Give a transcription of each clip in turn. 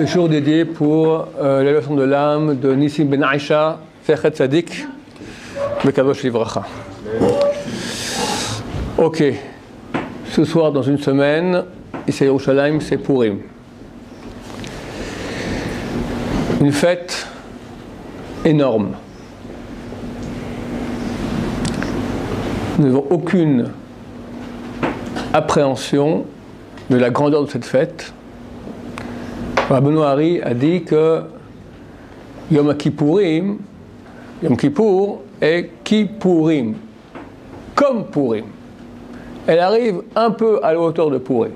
Ce jour dédié pour la leçon de l'âme de Nissim Ben Aisha, Sechet Tzadik, Bekadosh Livracha. Ok, ce soir dans une semaine, ici à Yerushalayim, c'est Purim. Une fête énorme. Nous n'avons aucune appréhension de la grandeur de cette fête. Rabbeinu Hari a dit que Yom Kippourim, Yom Kippour est Kippourim, comme Purim. Elle arrive un peu à la hauteur de Purim.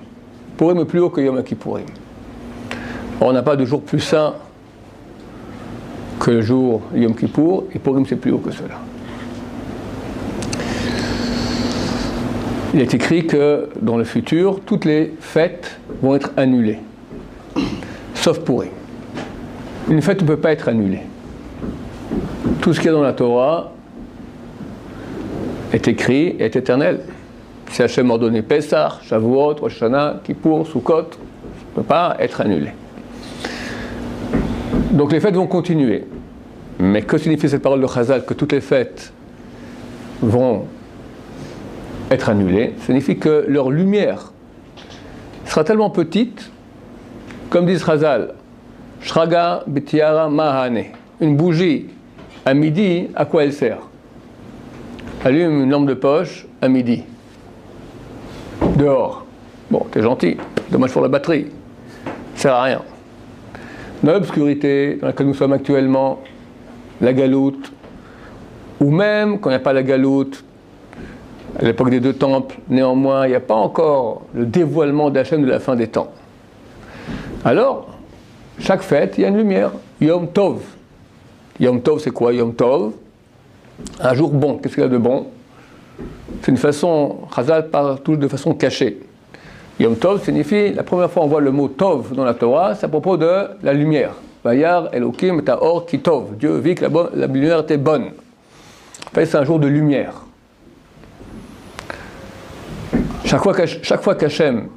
Purim est plus haut que Yom Kippourim. On n'a pas de jour plus saint que le jour Yom Kippour, et Purim c'est plus haut que cela. Il est écrit que dans le futur, toutes les fêtes vont être annulées, sauf Purim. Une fête ne peut pas être annulée. Tout ce qu'il y a dans la Torah est écrit et est éternel. Si Hachem a ordonné Pessah, Shavuot, Rosh Hashanah, Kippour, Sukkot, ça ne peut pas être annulé. Donc les fêtes vont continuer. Mais que signifie cette parole de Chazal, que toutes les fêtes vont être annulées? Ça signifie que leur lumière sera tellement petite, comme dit Chazal, Shraga betiara mahane. Une bougie à midi, à quoi elle sert? Allume une lampe de poche à midi. Dehors. Bon, t'es gentil, dommage pour la batterie. Ça sert à rien. Dans l'obscurité dans laquelle nous sommes actuellement, la galoute, ou même quand il n'y a pas la galoute, à l'époque des deux temples, néanmoins, il n'y a pas encore le dévoilement d'Hachem de la fin des temps. Alors, chaque fête, il y a une lumière. Yom Tov. Yom Tov, c'est quoi Yom Tov? Un jour bon. Qu'est-ce qu'il y a de bon? C'est une façon, Chazal parle toujours de façon cachée. Yom Tov signifie, la première fois on voit le mot Tov dans la Torah, c'est à propos de la lumière. Vayar Elokim Ta'or Ki Tov. Dieu vit que la lumière était bonne. En fait, c'est un jour de lumière. Chaque fois qu'Hachem,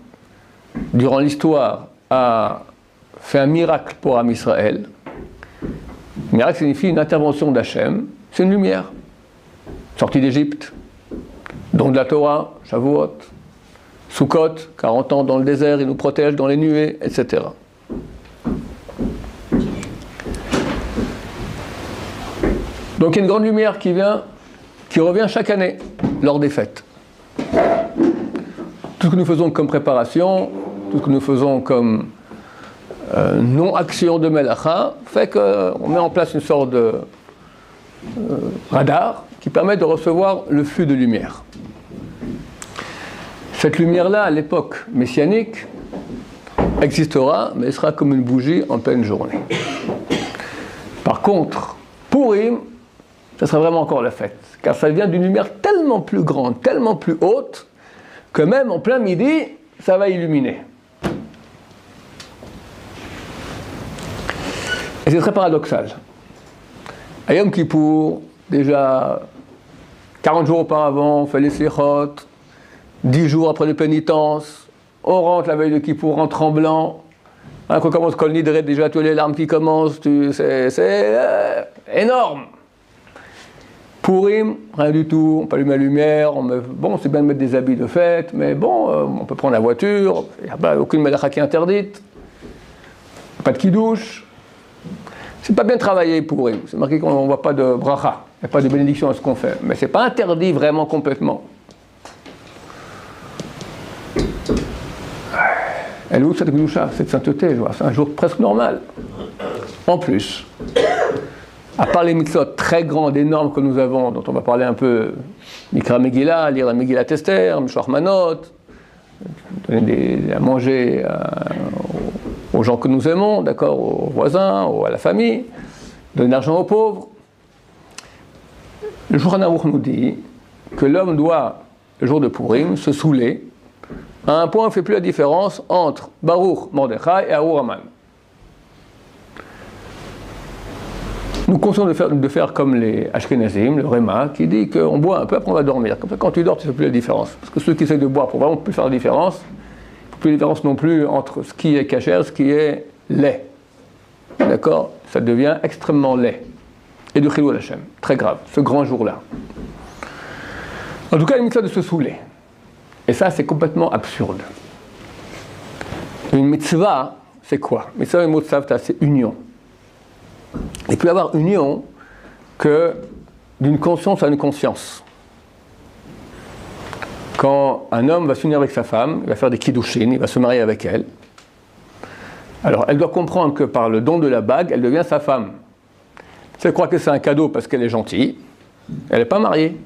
durant l'histoire, a fait un miracle pour Am Israël, miracle signifie une intervention d'Hachem, c'est une lumière. Sortie d'Égypte, don de la Torah, Shavuot, Sukkot, 40 ans dans le désert, il nous protège dans les nuées, etc. Donc il y a une grande lumière qui revient chaque année, lors des fêtes. Tout ce que nous faisons comme préparation, tout ce que nous faisons comme non-action de Melacha, fait qu'on met en place une sorte de radar qui permet de recevoir le flux de lumière. Cette lumière-là, à l'époque messianique, existera, mais elle sera comme une bougie en pleine journée. Par contre, Purim, ça sera vraiment encore la fête, car ça vient d'une lumière tellement plus grande, tellement plus haute, que même en plein midi, ça va illuminer. Et c'est très paradoxal. À Yom Kippour, déjà 40 jours auparavant, on fait les slichot, 10 jours après les pénitences, on rentre la veille de Kippour en tremblant, quand on commence Kol Nidret, déjà tu as les larmes qui commencent, c'est énorme. Purim, rien du tout, on peut allumer la lumière, bon, c'est bien de mettre des habits de fête, mais bon, on peut prendre la voiture, il n'y a pas aucune melacha qui est interdite, pas de kidouche. C'est pas bien travaillé Purim, c'est marqué qu'on ne voit pas de bracha, il n'y a pas de bénédiction à ce qu'on fait, mais c'est pas interdit vraiment complètement. Elle est où cette kedusha, cette sainteté, je vois, c'est un jour presque normal. En plus, à part les mitzvot très grandes, énormes que nous avons, dont on va parler un peu, Mikra Megillah, lire la Megillah Esther, Mishloach Manot, donner à manger aux gens que nous aimons, d'accord, aux voisins, à la famille, donner de l'argent aux pauvres. Le Shulchan Aruch nous dit que l'homme doit, le jour de Purim, se saouler à un point où il ne fait plus la différence entre Baruch Mordechai et Ahur Haman. Nous conseillons de faire comme les Ashkenazim, le Réma, qui dit qu'on boit un peu, après on va dormir. Comme ça, quand tu dors, tu ne fais plus la différence. Parce que ceux qui essayent de boire pour vraiment plus faire la différence, il ne faut plus la différence non plus entre ce qui est kasher et ce qui est lait. d'accord, ça devient extrêmement laid. Et de Chilul Hashem, très grave, ce grand jour-là. En tout cas, une mitzvah de se saouler. Et ça, c'est complètement absurde. Une mitzvah, c'est quoi? Mitzvah et mot savta, c'est union. Il peut y avoir union que d'une conscience à une conscience. Quand un homme va s'unir avec sa femme, il va faire des kiddushin, il va se marier avec elle. Alors, elle doit comprendre que par le don de la bague, elle devient sa femme. Si elle croit que c'est un cadeau parce qu'elle est gentille, elle n'est pas mariée.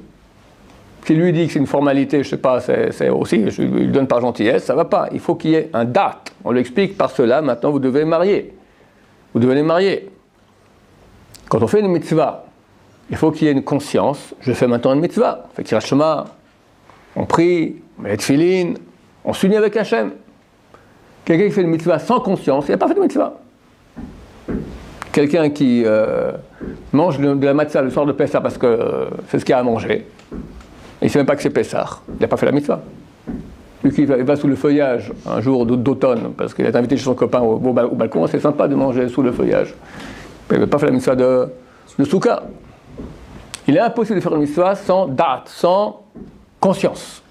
S'il lui dit que c'est une formalité, je ne sais pas, c'est aussi, je lui donne par gentillesse, ça ne va pas. Il faut qu'il y ait un date. On lui explique par cela, maintenant vous devez marier. Vous devez les marier. Quand on fait une mitzvah, il faut qu'il y ait une conscience. Je fais maintenant une mitzvah. On fait Kirat Shema, on prie, on met les tefilin, on s'unit avec Hachem. Quelqu'un qui fait une mitzvah sans conscience, il n'a pas fait de mitzvah. Quelqu'un qui mange de la matzah le soir de Pessah parce que c'est ce qu'il y a à manger, et il ne sait même pas que c'est Pessah, il n'a pas fait la mitzvah. Lui qui va sous le feuillage un jour d'automne, parce qu'il est invité chez son copain au balcon, c'est sympa de manger sous le feuillage. Mais il n'a pas fait la mitzvah de Souka. Il est impossible de faire une mitzvah sans date, sans conscience.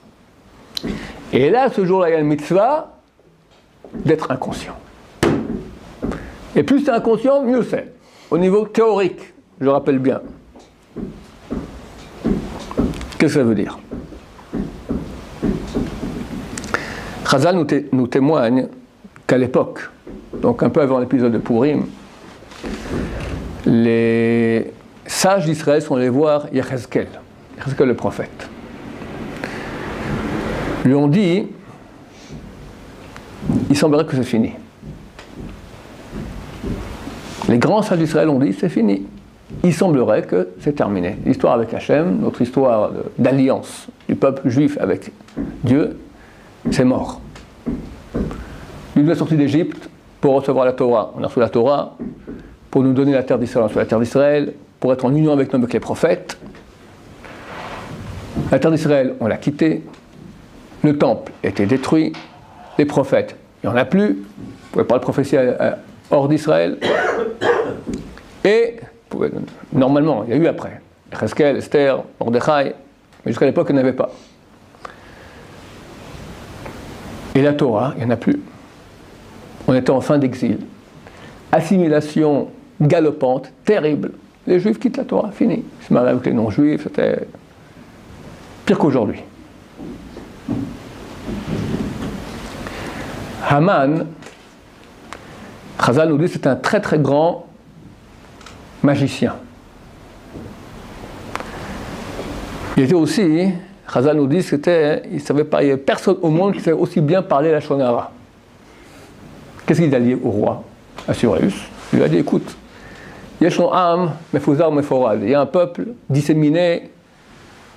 Et là, ce jour-là, il y a une mitzvah d'être inconscient. Et plus c'est inconscient, mieux c'est. Au niveau théorique, je rappelle bien. Qu'est-ce que ça veut dire? Chazal nous témoigne qu'à l'époque, donc un peu avant l'épisode de Purim, les sages d'Israël sont allés voir Yechezkel le prophète. Lui ont dit, il semblerait que c'est fini. Les grands sages d'Israël ont dit, c'est fini. Il semblerait que c'est terminé. L'histoire avec Hachem, notre histoire d'alliance du peuple juif avec Dieu, c'est mort. Lui nous a sortis d'Égypte pour recevoir la Torah. On a reçu la Torah pour nous donner la terre d'Israël. On a reçu la terre d'Israël pour être en union avec nous, avec les prophètes. La terre d'Israël, on l'a quittée. Le temple était détruit. Les prophètes, il n'y en a plus. Vous ne pouvez pas le prophétiser hors d'Israël. Et normalement, il y a eu après. Yechezkel, Esther, Mordechai, mais jusqu'à l'époque, il n'y en avait pas. Et la Torah, il n'y en a plus. On était en fin d'exil. Assimilation galopante, terrible. Les Juifs quittent la Torah, fini. Ils se marient avec les non-Juifs, c'était pire qu'aujourd'hui. Haman, Chazal nous dit, c'est un très très grand magicien. Il était aussi, Chazal nous dit, il savait pas, il n'y avait personne au monde qui savait aussi bien parler la Shonara. Qu'est-ce qu'il a dit au roi Assuérus? Il lui a dit, écoute, Yeshon Am, Mefuzar, Meforad. Il y a un peuple disséminé,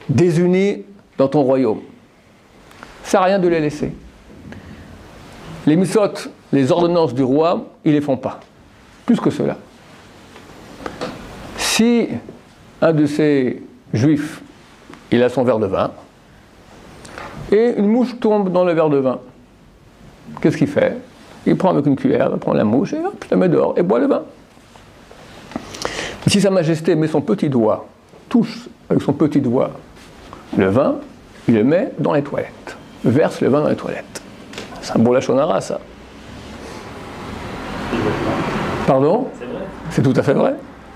désuni dans ton royaume. Ça sert à rien de les laisser. Les mitzvot, les ordonnances du roi, ils ne les font pas. Plus que cela. Si un de ces juifs, il a son verre de vin, et une mouche tombe dans le verre de vin, qu'est-ce qu'il fait? Il prend avec une cuillère, il prend la mouche, et hop, il la met dehors, et boit le vin. Si Sa Majesté met son petit doigt, touche avec son petit doigt le vin, il le met dans les toilettes, verse le vin dans les toilettes. C'est un beau lachonara, ça. Pardon? C'est vrai. C'est tout à fait vrai.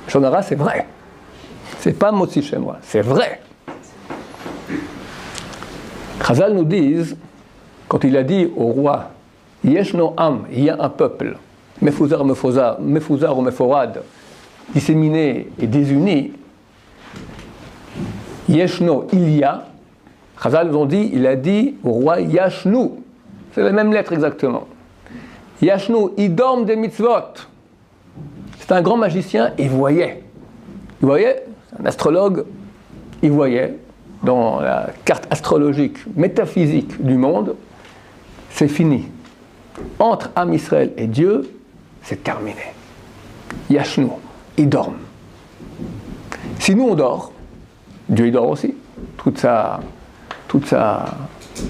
Shonara, c'est vrai. C'est pas motzi chez moi, c'est vrai. Chazal nous disent, quand il a dit au roi, Yeshno Am, il y a un peuple, Mefuzar ou Meforad, disséminé et désuni, Yeshno, il y a, Chazal nous ont dit, il a dit au roi Yashnu, c'est la même lettre exactement. Yashnu, il dorme des mitzvot. C'est un grand magicien, il voyait. Il voyait, un astrologue, il voyait dans la carte astrologique, métaphysique du monde, c'est fini. Entre Am Israël et Dieu, c'est terminé. Yashnu, il dorme. Si nous on dort, Dieu il dort aussi. Toute sa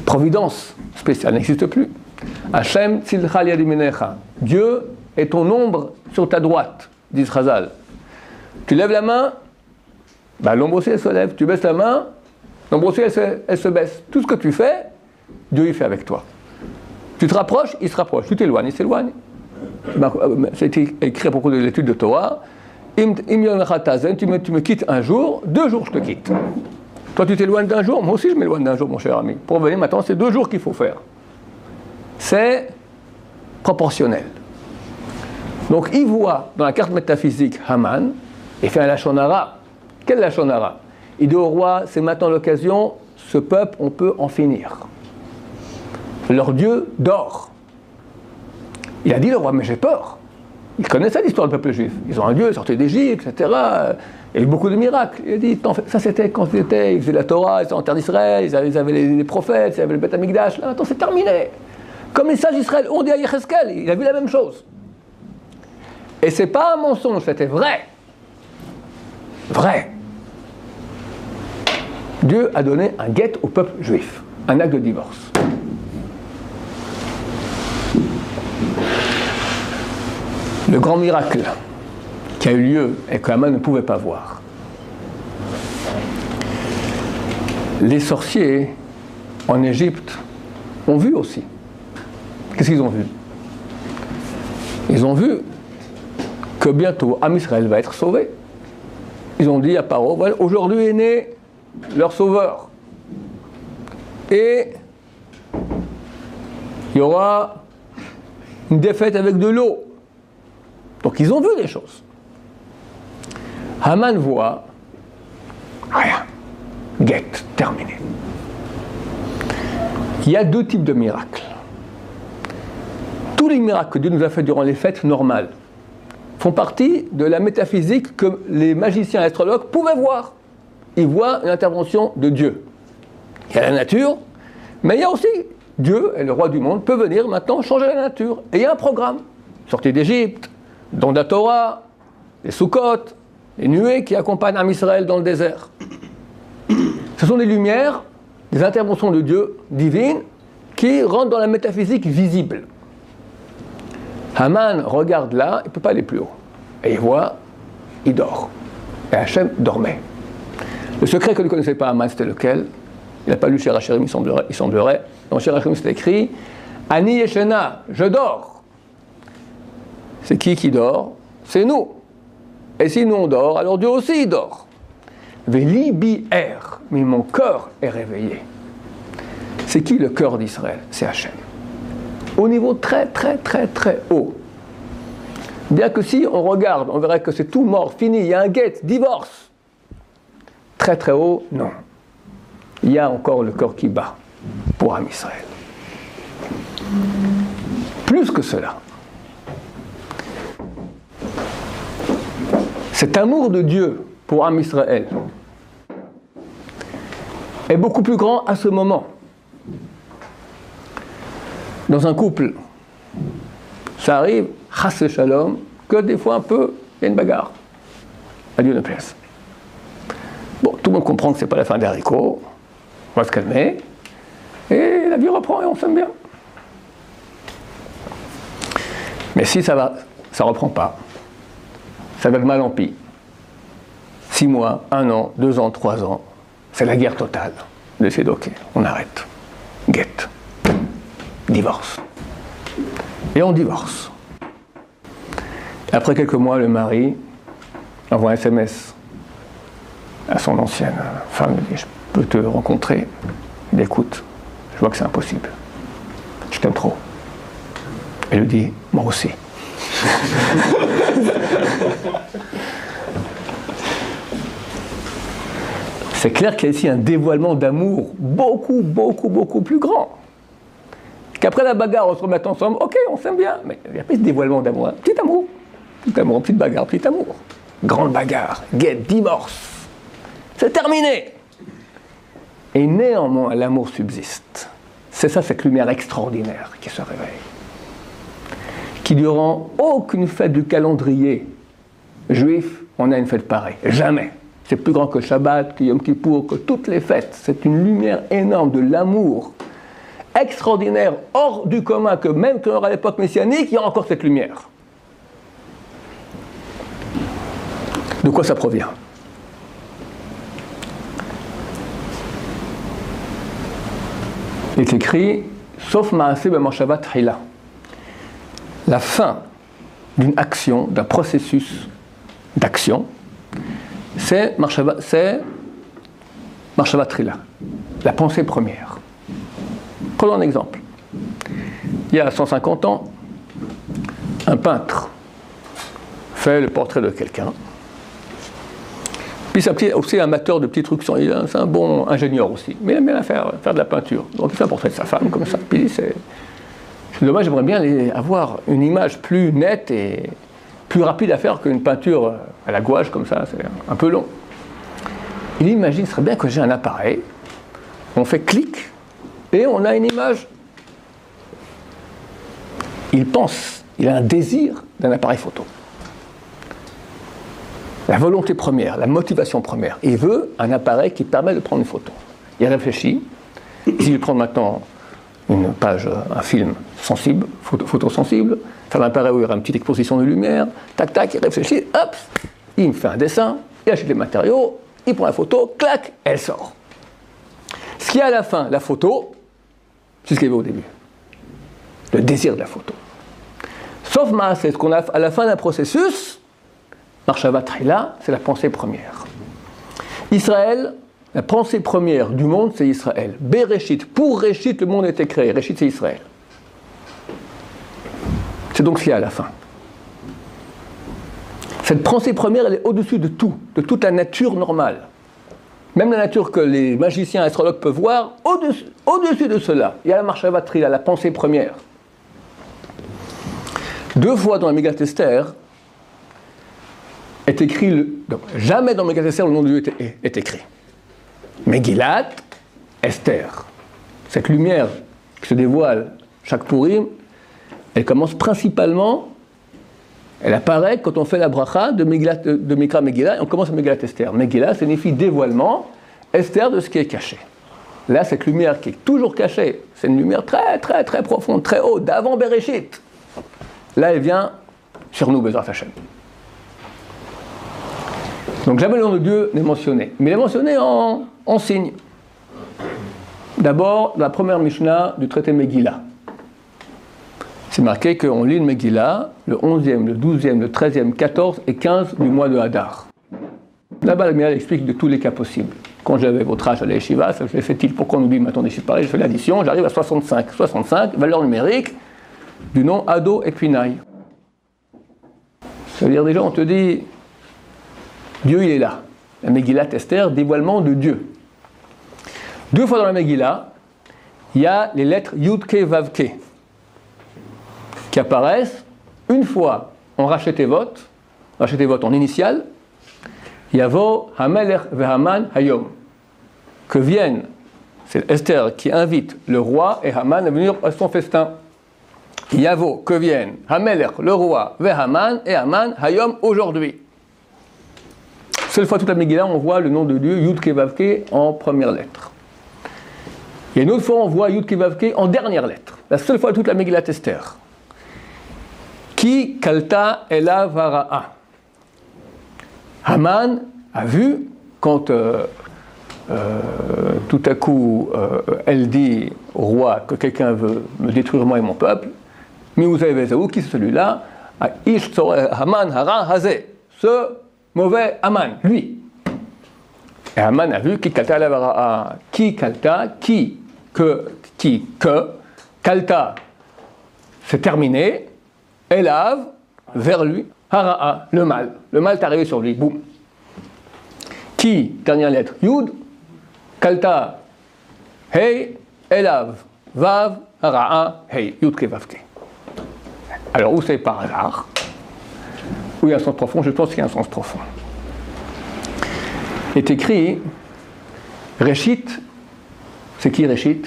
providence spéciale n'existe plus. Hashem tzilcha yad yeminecha. Dieu et ton ombre sur ta droite, dit Chazal. Tu lèves la main, bah, l'ombre aussi elle se lève. Tu baisses la main, l'ombre aussi elle se baisse. Tout ce que tu fais, Dieu il fait avec toi. Tu te rapproches, il se rapproche. Tu t'éloignes, il s'éloigne. C'est écrit à propos de l'étude de Torah. Tu me quittes un jour, 2 jours je te quitte. Toi tu t'éloignes d'un jour, moi aussi je m'éloigne d'un jour, mon cher ami. Pour revenir maintenant, c'est 2 jours qu'il faut faire. C'est proportionnel. Donc il voit dans la carte métaphysique Haman, et fait un lachon hara. Quel lachon hara? Il dit au roi, c'est maintenant l'occasion, ce peuple, on peut en finir. Leur Dieu dort. Il a dit le roi, mais j'ai peur. Il connaissait l'histoire du peuple juif. Ils ont un Dieu, sorti d'Égypte, etc. Il y a eu beaucoup de miracles. Il a dit, ça c'était quand ils faisaient la Torah, ils étaient en terre d'Israël, ils avaient les prophètes, ils avaient le Beth Amikdash. Là maintenant c'est terminé. Comme les sages d'Israël ont dit à Yecheskel, il a vu la même chose. Et c'est pas un mensonge, c'était vrai. Vrai. Dieu a donné un guet au peuple juif, un acte de divorce. Le grand miracle qui a eu lieu et que Haman ne pouvait pas voir. Les sorciers en Égypte ont vu aussi. Qu'est-ce qu'ils ont vu? Ils ont vu que bientôt Am Israël va être sauvé. Ils ont dit à Paro, voilà, aujourd'hui est né leur sauveur. Et il y aura une défaite avec de l'eau. Donc ils ont vu des choses. Haman voit rien. Guette, terminé. Il y a 2 types de miracles. Tous les miracles que Dieu nous a fait durant les fêtes normales font partie de la métaphysique que les magiciens et astrologues pouvaient voir. Ils voient une intervention de Dieu. Il y a la nature, mais il y a aussi Dieu, et le roi du monde, peut venir maintenant changer la nature. Et il y a un programme. Sortie d'Égypte, don de la Torah, les Sukkot, les nuées qui accompagnent Am Israël dans le désert. Ce sont des lumières, des interventions de Dieu divines qui rentrent dans la métaphysique visible. Haman regarde là, il ne peut pas aller plus haut. Et il voit, il dort. Et Hachem dormait. Le secret que ne connaissait pas Haman, c'était lequel? Il n'a pas lu Shir HaShirim, il semblerait. Dans Shir HaShirim, c'est écrit Ani Yeshena, je dors. C'est qui dort? C'est nous. Et si nous on dort, alors Dieu aussi il dort. Velibi er, mais mon cœur est réveillé. C'est qui le cœur d'Israël? C'est Hachem. Au niveau très très très très haut. Bien que si on regarde, on verrait que c'est tout mort, fini, il y a un guet, divorce. Très très haut, non. Il y a encore le cœur qui bat pour Am Israël. Plus que cela. Cet amour de Dieu pour Am Israël est beaucoup plus grand à ce moment. Dans un couple, ça arrive, chasse shalom, que des fois un peu, il y a une bagarre. À Dieu ne plaise. Bon, tout le monde comprend que ce n'est pas la fin des haricots, on va se calmer, et la vie reprend et on s'aime bien. Mais si ça ne reprend pas, ça va de mal en pis. 6 mois, 1 an, 2 ans, 3 ans, c'est la guerre totale. Décide, ok, on arrête. Guette. Divorce. Et on divorce. Et après quelques mois, le mari envoie un SMS à son ancienne femme, il dit, je peux te rencontrer? Il dit, écoute, je vois que c'est impossible. Je t'aime trop. Elle lui dit, moi aussi. C'est clair qu'il y a ici un dévoilement d'amour beaucoup, beaucoup, beaucoup plus grand. Qu'après la bagarre, on se remette ensemble, ok, on s'aime bien, mais il n'y a pas ce dévoilement d'amour. Petit amour, petite bagarre, petit amour. Grande bagarre, guette, divorce. C'est terminé. Et néanmoins, l'amour subsiste. C'est ça, cette lumière extraordinaire qui se réveille. Qui durant aucune fête du calendrier juif, on a une fête pareille. Jamais. C'est plus grand que Shabbat, que Yom Kippour, que toutes les fêtes. C'est une lumière énorme de l'amour extraordinaire, hors du commun, que même à l'époque messianique, il y a encore cette lumière. De quoi ça provient? Il est écrit, sauf Maaseh b'machshavat tchila. La fin d'une action, d'un processus d'action, c'est machshavat tchila, la pensée première. Prenons un exemple. Il y a 150 ans, un peintre fait le portrait de quelqu'un. Puis c'est aussi amateur de petits trucs, c'est un bon ingénieur aussi, mais il aime bien faire de la peinture. Donc il fait un portrait de sa femme comme ça. Puis c'est dommage, j'aimerais bien avoir une image plus nette et plus rapide à faire qu'une peinture à la gouache comme ça, c'est un peu long. Il imagine, ce serait bien que j'ai un appareil, on fait clic et on a une image. Il pense, il a un désir d'un appareil photo. La volonté première, la motivation première. Il veut un appareil qui permet de prendre une photo. Il réfléchit. S'il prend maintenant une page, un film sensible, photo sensible, ça un appareil où il y aura une petite exposition de lumière, tac, tac, il réfléchit, hop, il me fait un dessin, il achète les matériaux, il prend la photo, clac, elle sort. Ce qu'il y a à la fin, la photo, c'est ce qu'il y avait au début. Le désir de la photo. Sauf c'est ce qu'on a à la fin d'un processus. Machshavat tchila, c'est la pensée première. Israël, la pensée première du monde, c'est Israël. Bereshit, pour Réchit, le monde a été créé. Réchit, c'est Israël. C'est donc ce qu'il y a à la fin. Cette pensée première, elle est au-dessus de tout, de toute la nature normale. Même la nature que les magiciens astrologues peuvent voir, au-dessus de cela, il y a la Machshavat tchila, la pensée première. 2 fois dans la Mégillat Esther, est écrit, donc, jamais dans Mégillat Esther le nom de Dieu est écrit. Mégillat Esther. Cette lumière qui se dévoile chaque Purim, elle commence principalement, elle apparaît quand on fait la bracha de Mikra Megillah et on commence à Mégillat Esther. Megillah signifie dévoilement, Esther de ce qui est caché. Là, cette lumière qui est toujours cachée, c'est une lumière très très très profonde, très haute, d'avant Bereshit. Là, elle vient sur nous, Bezrat Hashem. Donc jamais le nom de Dieu n'est mentionné. Mais il est mentionné en signe. D'abord, la première Mishnah du traité Megillah. C'est marqué qu'on lit le Megillah le 11e, le 12e, le 13e, 14 et 15 du mois de Hadar. Là-bas, la Megillah explique de tous les cas possibles. Quand j'avais votre âge à l'Yeshiva, ça je fait-il pourquoi on oublie maintenant des chiffres pareils, je fais l'addition, j'arrive à 65. 65, valeur numérique du nom Ado et Pinay. Ça veut dire déjà, on te dit, Dieu il est là. La Megillat Esther, dévoilement de Dieu. 2 fois dans la Megillah, il y a les lettres Yud-Ke Vav-Ke qui apparaissent une fois en Rachetevot en initial, Yavo Hamelech Vehaman Hayom, que viennent, c'est Esther qui invite le roi et Haman à venir à son festin. Yavo, que viennent Hamelech, le roi, Vehaman et Haman Hayom, aujourd'hui. Seule fois toute la Megillah, on voit le nom de Dieu, Yud-Ke Vav-Ke, en première lettre. Et une autre fois, on voit Yud-Ke Vav-Ke en dernière lettre. La seule fois toute la Megillat Esther. Ki kalta ela vara'a. Haman a vu, quand tout à coup elle dit au roi que quelqu'un veut me détruire moi et mon peuple, Mi'uzay vezaou, qui c'est celui-là? Ish Haman hara hazeh. Ce mauvais Haman, lui. Et Haman a vu qui kalta ela vara'a. Qui kalta, que, kalta, c'est terminé. Elav, vers lui, hara'a, le mal. Le mal est arrivé sur lui, boum. Qui, dernière lettre, Yud, kalta, hey, elav, vav, hara'a, hey, Yud, ke, vav, ke. Alors, où c'est par hasard? Où il y a un sens profond? Je pense qu'il y a un sens profond. Il est écrit, Réchit, c'est qui Réchit?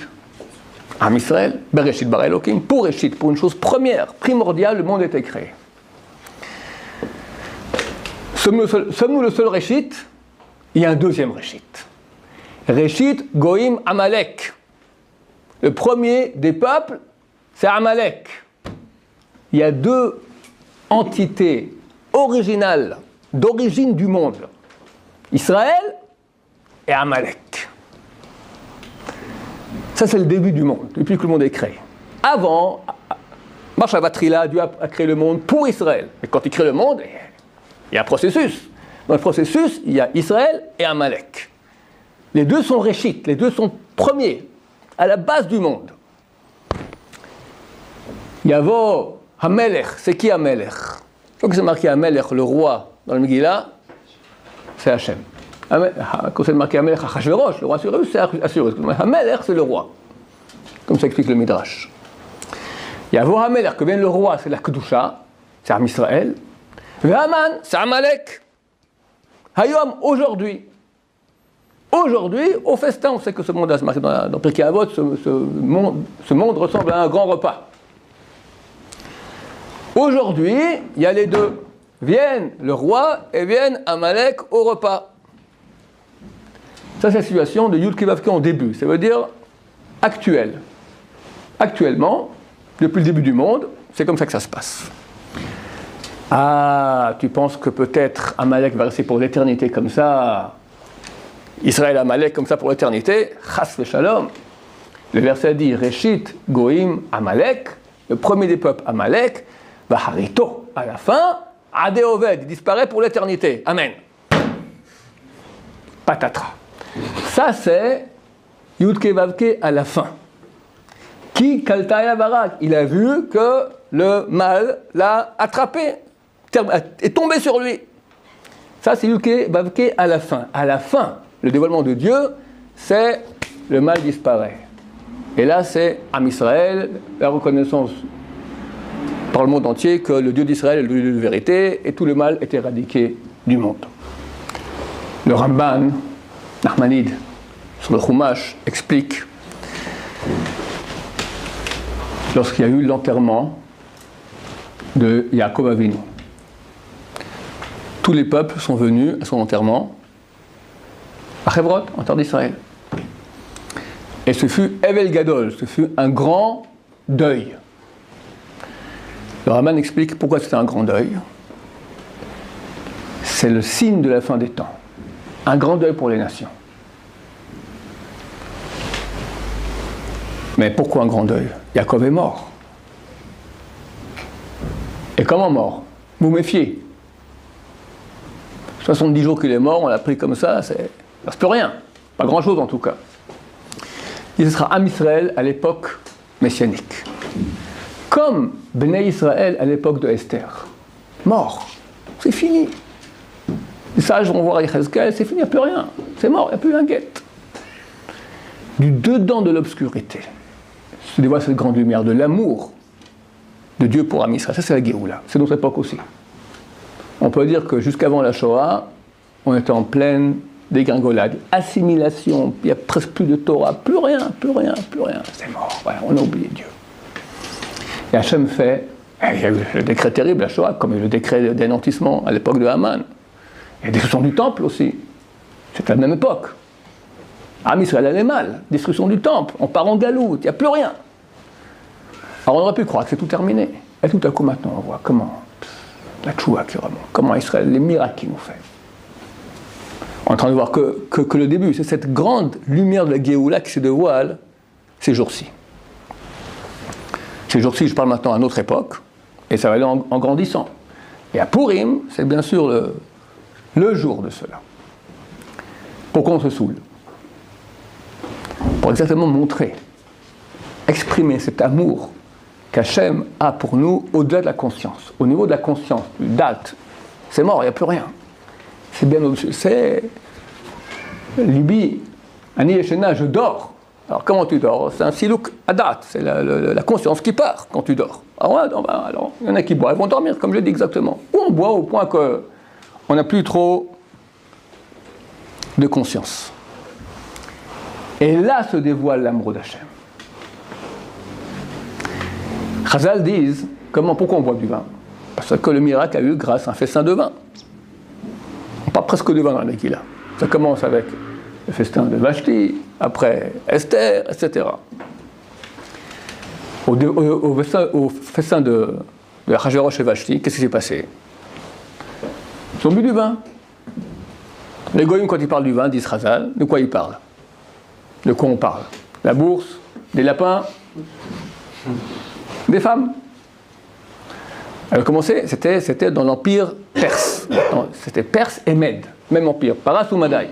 Am Israël, Bereshit bara Elokim, pour Réchit, pour une chose première, primordiale, le monde était créé. Sommes-nous le seul Réchit? Il y a un deuxième Réchit. Réchit Goïm Amalek. Le premier des peuples, c'est Amalek. Il y a 2 entités originales d'origine du monde. Israël et Amalek. Ça, c'est le début du monde, depuis que le monde est créé. Avant, Marche Avatrila, Dieu a créé le monde pour Israël. Mais quand il crée le monde, il y a un processus. Dans le processus, il y a Israël et Amalek. Les deux sont réchites, les deux sont premiers, à la base du monde. Yavo Hamelech, c'est qui Hamelech? Quand c'est marqué Hamelech, le roi, dans le Megillah, c'est Hachem. Quand c'est marqué Hamelech, Achashverosh, le roi Assuérus, c'est Assuérus. Hamelech, c'est le roi. Comme ça explique le Midrash. Yavo Hamelech, que vient le roi, c'est la Kedusha, c'est Am Israël. Haman, c'est Amalek. Hayom, aujourd'hui. Aujourd'hui, au festin, on sait que ce monde, c'est marqué dans Pirkei Avot, ce monde ressemble à un grand repas. Aujourd'hui, il y a les deux. Viennent le roi et viennent Amalek au repas. Ça, c'est la situation de Yud Kei Vav Kei en début. Ça veut dire actuel. Actuellement, depuis le début du monde, c'est comme ça que ça se passe. Ah, tu penses que peut-être Amalek va rester pour l'éternité comme ça? Israël Amalek comme ça pour l'éternité? Chas v'shalom. Le verset dit Reshit Goïm Amalek, le premier des peuples Amalek, Vaharito, à la fin, Adéoved, il disparaît pour l'éternité. Amen. Patatra. Ça c'est Yud Kei Vav Kei à la fin. Qui Kaltaya Barak, il a vu que le mal l'a attrapé, est tombé sur lui. Ça c'est Yud Kei Vav Kei à la fin. À la fin, le dévoilement de Dieu, c'est le mal disparaît. Et là c'est Am Israël, la reconnaissance par le monde entier que le Dieu d'Israël est le Dieu de vérité et tout le mal est éradiqué du monde. Le Ramban, Nachmanide, sur le Chumash, explique lorsqu'il y a eu l'enterrement de Yaakov Avinu. Tous les peuples sont venus à son enterrement à Hébrot, en terre d'Israël. Et ce fut Evel Gadol, ce fut un grand deuil. Le Raman explique pourquoi c'était un grand deuil. C'est le signe de la fin des temps. Un grand deuil pour les nations. Mais pourquoi un grand deuil? Yaakov est mort. Et comment mort? Vous méfiez. 70 jours qu'il est mort, on l'a pris comme ça, ça ne reste plus rien. Pas grand-chose en tout cas. Il sera Am Israël à l'époque messianique. Comme Bnei Israël à l'époque de Esther. Mort. C'est fini. Les sages vont voir Yechezkel, c'est fini, il n'y a plus rien. C'est mort, il n'y a plus un guette. Du dedans de l'obscurité se dévoile cette grande lumière de l'amour de Dieu pour Am Israël. Ça, c'est la Géoula. C'est notre époque aussi. On peut dire que jusqu'avant la Shoah, on était en pleine dégringolade. Assimilation, il n'y a presque plus de Torah, plus rien. C'est mort. Voilà, on a oublié Dieu. Et Hachem fait, il y a eu le décret terrible, la Shoah, comme il y a eu le décret d'anéantissement à l'époque de Haman. Il y a destruction du temple aussi. C'est à la même époque. Am Israël allait mal, destruction du temple, on part en galoute, il n'y a plus rien. Alors on aurait pu croire que c'est tout terminé. Et tout à coup maintenant on voit comment la tchouva qui remonte, comment Israël, les miracles qu'il nous fait. On est en train de voir que le début, c'est cette grande lumière de la Géoula qui se dévoile ces jours-ci. Ces jours-ci, je parle maintenant à notre époque, et ça va aller en grandissant. Et à Purim, c'est bien sûr le jour de cela. Pourquoi on se saoule? Pour exactement montrer, exprimer cet amour qu'Hachem a pour nous au-delà de la conscience. Au niveau de la conscience, du date, c'est mort, il n'y a plus rien. C'est bien au-dessus. C'est Libi, Ani Yeshena, je dors. Alors comment tu dors? C'est un silouk adat, c'est la conscience qui part quand tu dors. Alors il y en a qui boivent, ils vont dormir, comme je dis exactement. Ou on boit au point qu'on n'a plus trop de conscience. Et là se dévoile l'amour d'Hachem. Chazal disent, pourquoi on boit du vin? Parce que le miracle a eu grâce à un festin de vin. On parle presque de vin dans la Megillah. Ça commence avec le festin de Vashti, après Esther, etc. Au festin de Achashverosh et Vashti, qu'est-ce qui s'est passé? Ils ont bu du vin. Les goïms, quand ils parlent du vin, disent Chazal, de quoi ils parlent? De quoi on parle? La bourse, des lapins, des femmes. Alors comment c'était dans l'empire perse. C'était Perse et Mède, même empire, Paras ou Madaï.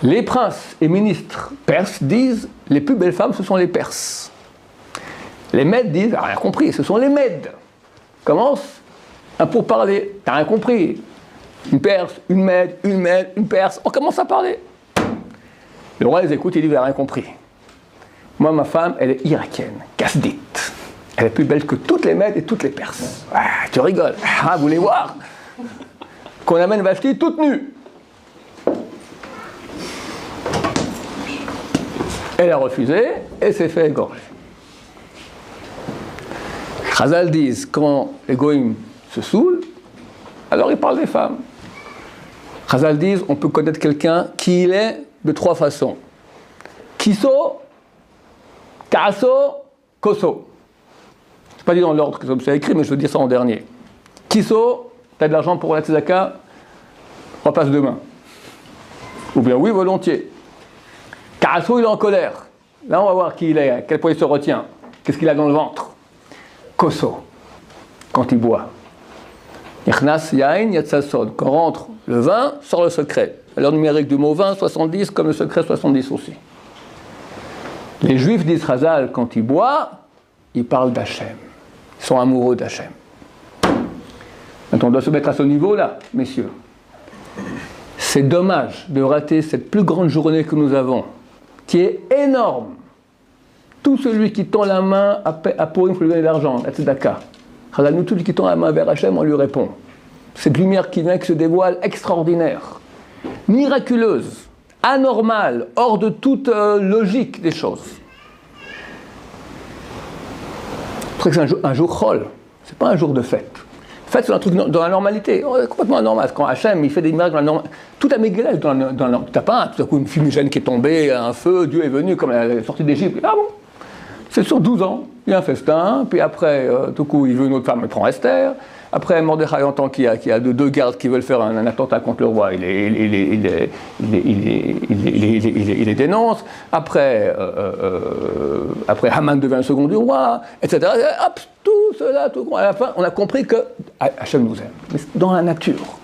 Les princes et ministres perses disent les plus belles femmes, ce sont les Perses. Les Mèdes disent, t'as rien compris, ce sont les Mèdes. Commence un pourparler, t'as rien compris. Une Perse, une Mède, une Perse, on commence à parler. Le roi les écoute, il dit, vous n'avez rien compris. Moi, ma femme, elle est irakienne, kasdite. Elle est plus belle que toutes les Mèdes et toutes les Perses. Ah, tu rigoles. Ah, vous voulez voir qu'on amène Vashti toute nue. Elle a refusé et s'est fait égorger. Chazal disent, quand les goïms se saoulent, alors ils parlent des femmes. Chazal disent, on peut connaître quelqu'un qui il est de trois façons. Kiso, Kaaso, Koso. Je ne pas dit dans l'ordre comme c'est écrit, mais je veux dire ça en dernier. Kiso, tu as de l'argent pour la tzedaka, repasse demain. Ou bien oui, volontiers. Kaaso, il est en colère. Là, on va voir qui il est, à quel point il se retient. Qu'est-ce qu'il a dans le ventre? Koso, quand il boit. Ichnas yain yatsasod. Quand rentre le vin, sort le secret. L'heure numérique du mot vin, 70, comme le secret, 70 aussi. Les Juifs d'Israël, quand ils boivent, ils parlent d'Hachem. Ils sont amoureux d'Hachem. Maintenant, on doit se mettre à ce niveau-là, messieurs. C'est dommage de rater cette plus grande journée que nous avons, qui est énorme. Tout celui qui tend la main à Purim, il faut lui donner de l'argent, la tzedaka. Nous, tout celui qui tend la main vers Hachem, on lui répond. Cette lumière qui vient, qui se dévoile, extraordinaire, miraculeuse, anormale, hors de toute logique des choses. C'est un jour chol, c'est pas un jour de fête. Fête, c'est un truc dans la normalité, complètement anormal. Quand Hachem il fait des miracles dans la normalité, tout à Megillah dans la t'as pas tout à coup une fumigène qui est tombée, un feu, Dieu est venu comme la sortie d'Égypte. Ah bon? C'est sur 12 ans, il y a un festin, puis après, tout coup, il veut une autre femme, il prend Esther. Après, Mordechai entend qu'il y a deux gardes qui veulent faire un attentat contre le roi, il les dénonce. Après, Haman devient le second du roi, etc. Hop, tout cela, tout à la fin, on a compris que Hachem nous aime, mais dans la nature.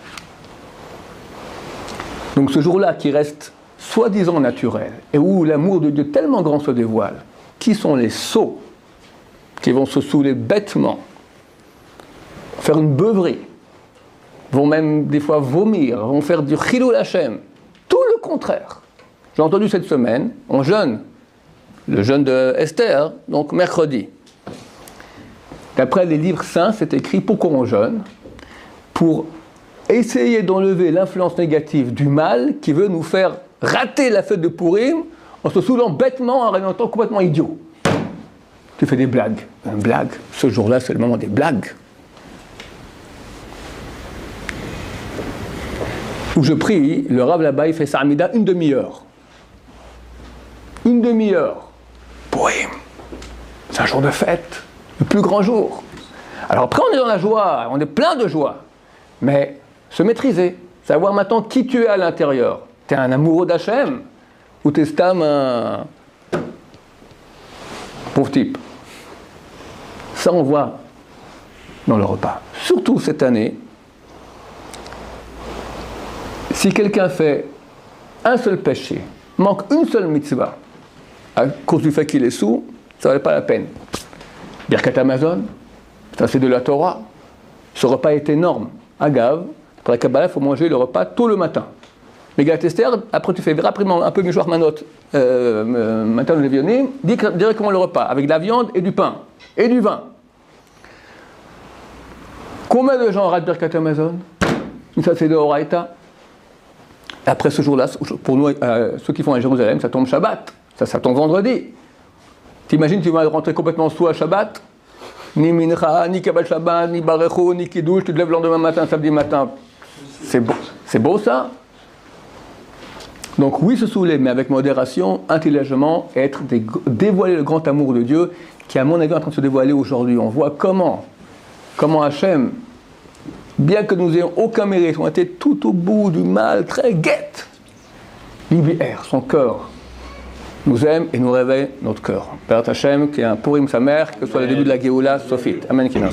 Donc ce jour-là qui reste soi-disant naturel, et où l'amour de Dieu tellement grand se dévoile, qui sont les sots qui vont se saouler bêtement, faire une beuverie, vont même des fois vomir, vont faire du chilul Hashem, tout le contraire. J'ai entendu cette semaine, on jeûne, le jeûne de Esther, donc mercredi. D'après les livres saints, c'est écrit pourquoi on jeûne, pour essayer d'enlever l'influence négative du mal qui veut nous faire rater la fête de Purim en se saoulant bêtement, en étant complètement idiot. Tu fais des blagues. Une blague, ce jour-là, c'est le moment des blagues. Où je prie, le Rav là-bas, il fait sa Amida une demi-heure. Une demi-heure. Purim. C'est un jour de fête. Le plus grand jour. Alors après, on est dans la joie, on est plein de joie. Mais se maîtriser, savoir maintenant qui tu es à l'intérieur. Tu es un amoureux d'Hachem ou tu es stam un pauvre type. Ça, on voit dans le repas. Surtout cette année, si quelqu'un fait un seul péché, manque une seule mitzvah, à cause du fait qu'il est sourd, ça ne valait pas la peine. Birkat Amazon, ça c'est de la Torah. Ce repas est énorme. Agave, pour la Kabbalah, il faut manger le repas tôt le matin. Megillat Esther, après tu fais rapidement un peu Mishloach Manot, matin de Lévionim, directement le repas, avec de la viande et du pain, et du vin. Combien de gens ratent Birkat Amazon? Ça c'est de Horaïta. Après ce jour-là, pour nous, ceux qui font à Jérusalem, ça tombe Shabbat, ça tombe vendredi. T'imagines, tu vas rentrer complètement sous à Shabbat? Ni Mincha, ni Kabbalah Shabbat, ni Barecho, ni Kiddush, tu te lèves le lendemain matin, samedi matin. C'est beau ça? Donc oui, se saouler, mais avec modération, intelligemment, dévoiler le grand amour de Dieu, qui à mon avis est en train de se dévoiler aujourd'hui. On voit comment Hachem bien que nous n'ayons aucun mérite, on était tout au bout du mal, très guette. Libère, son cœur nous aime et nous réveille notre cœur. Père Hachem, qui est un Purim sa mère, que ce soit le début de la Géoula, Sophite. Amen. Amen.